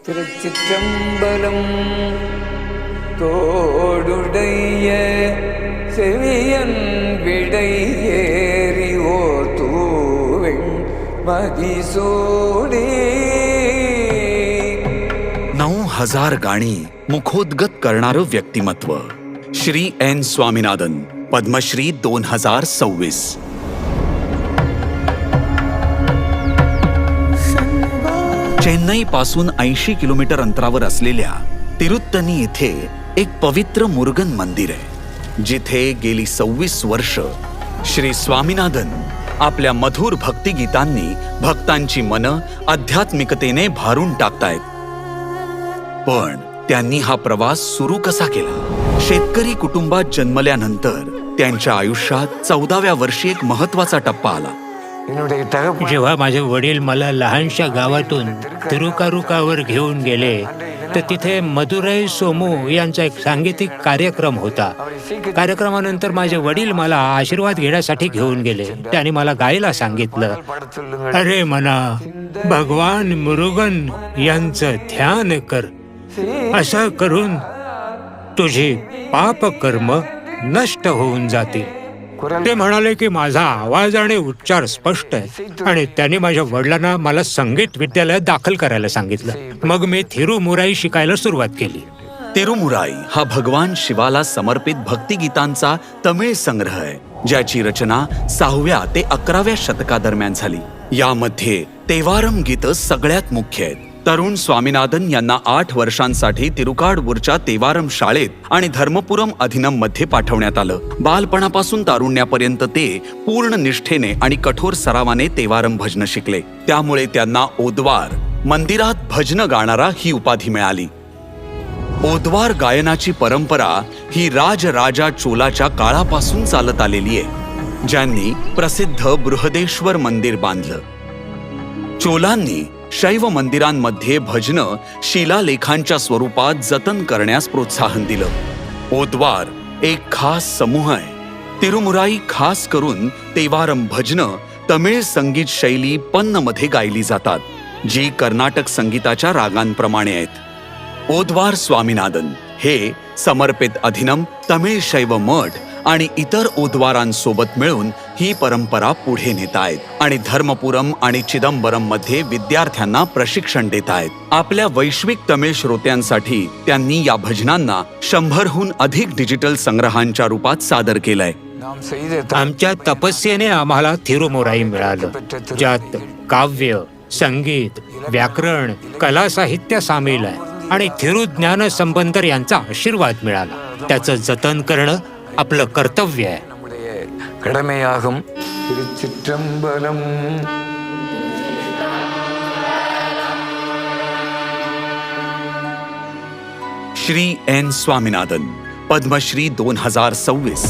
திருச்சிற்றம்பலம் தோடுடைய செவியன் விடை ஏறி ஓர் தூவெண் மதிசூடி 9000 गाणी मुखोद्गत करणारं व्यक्तिमत्व श्री एन स्वामीनाथन, पद्मश्री 2026. चेन्नई पासून 80 किलोमीटर अंतरावर असलेल्या तिरुत्तनी येथे एक पवित्र मुरुगन मंदिर आहे, जिथे गेली 26 वर्ष श्री स्वामीनाथन आपल्या मधुर भक्तिगीतांनी भक्तांची मनं आध्यात्मिकतेने भारून टाकतायत. पण त्यांनी हा प्रवास सुरू कसा केला? शेतकरी कुटुंबात जन्मल्यानंतर त्यांच्या आयुष्यात 14व्या वर्षी एक महत्वाचा टप्पा आला. जेव्हा माझे वडील मला लहानशा गावातून तिरुकारुकावर घेऊन गेले, तर तिथे मदुराई सोमू यांचा एक सांगीतिक कार्यक्रम होता. कार्यक्रमानंतर माझे वडील मला आशीर्वाद घेण्यासाठी घेऊन गेले. त्याने मला गायला सांगितलं, अरे मना, भगवान मुरुगन यांचं ध्यान कर. असं करून तुझी पाप कर्म नष्ट होऊन जातील. ते म्हणाले की माझा आवाज आणि उच्चार स्पष्ट आहे, आणि त्यांनी माझ्या वडिलांना मला संगीत विद्यालयात दाखल करायला सांगितलं. मग मी थिरुमुराई शिकायला सुरुवात केली. तिरुमुराई हा भगवान शिवाला समर्पित भक्तिगीतांचा तमिळ संग्रह आहे, ज्याची रचना 6व्या ते 11व्या शतकादरम्यान झाली. यामध्ये तेवारम गीतं सगळ्यात मुख्य आहेत. तरुण स्वामीनाथन यांना 8 वर्षांसाठी तिरुकाडवरच्या तेवारम शाळेत आणि धर्मपुरम अधिनम मध्ये पाठवण्यात आलं. बालपणापासून तारुण्यापर्यंत ते पूर्ण निष्ठेने आणि कठोर सरावाने तेवारम भजन शिकले. त्यामुळे त्यांना ओद्वार, मंदिरात भजन गाणारा ही उपाधी मिळाली. ओद्वार गायनाची परंपरा ही राजराजा चोलाच्या काळापासून चालत आलेली आहे, ज्यांनी प्रसिद्ध बृहदेश्वर मंदिर बांधलं. चोलांनी शैव मंदिरांमध्ये भजनं शिलालेखांच्या स्वरूपात जतन करण्यास प्रोत्साहन दिलं. ओद्वार एक खास समूह आहे. तिरुमुराई खास करून तेवारम भजनं तमिळ संगीत शैली पन्नमध्ये गायली जातात, जी कर्नाटक संगीताच्या रागांप्रमाणे आहेत. ओद्वार स्वामीनाथन हे समर्पित अधिनम, तमिळ शैव मठ आणि इतर ओद्वारांसोबत मिळून ही परंपरा पुढे नेत आहेत आणि धर्मपुरम आणि चिदंबरम मध्ये विद्यार्थ्यांना प्रशिक्षण देत आहेत. आपल्या वैश्विक तमिळ श्रोत्यांसाठी त्यांनी या भजनांना 100हून अधिक डिजिटल संग्रहांच्या रूपात सादर केलंय. आमच्या तपस्येने आम्हाला थिरुमुराई मिळालं, ज्यात काव्य, संगीत, व्याकरण, कला साहित्य सामील आहे, आणि थिरुज्ञान संबंधर यांचा आशीर्वाद मिळाला. त्याचं जतन करणं आपलं कर्तव्य आहे. கடமையாகும். திருச்சிற்றம்பலம். श्री एन स्वामीनाथन, पद्मश्री 2026.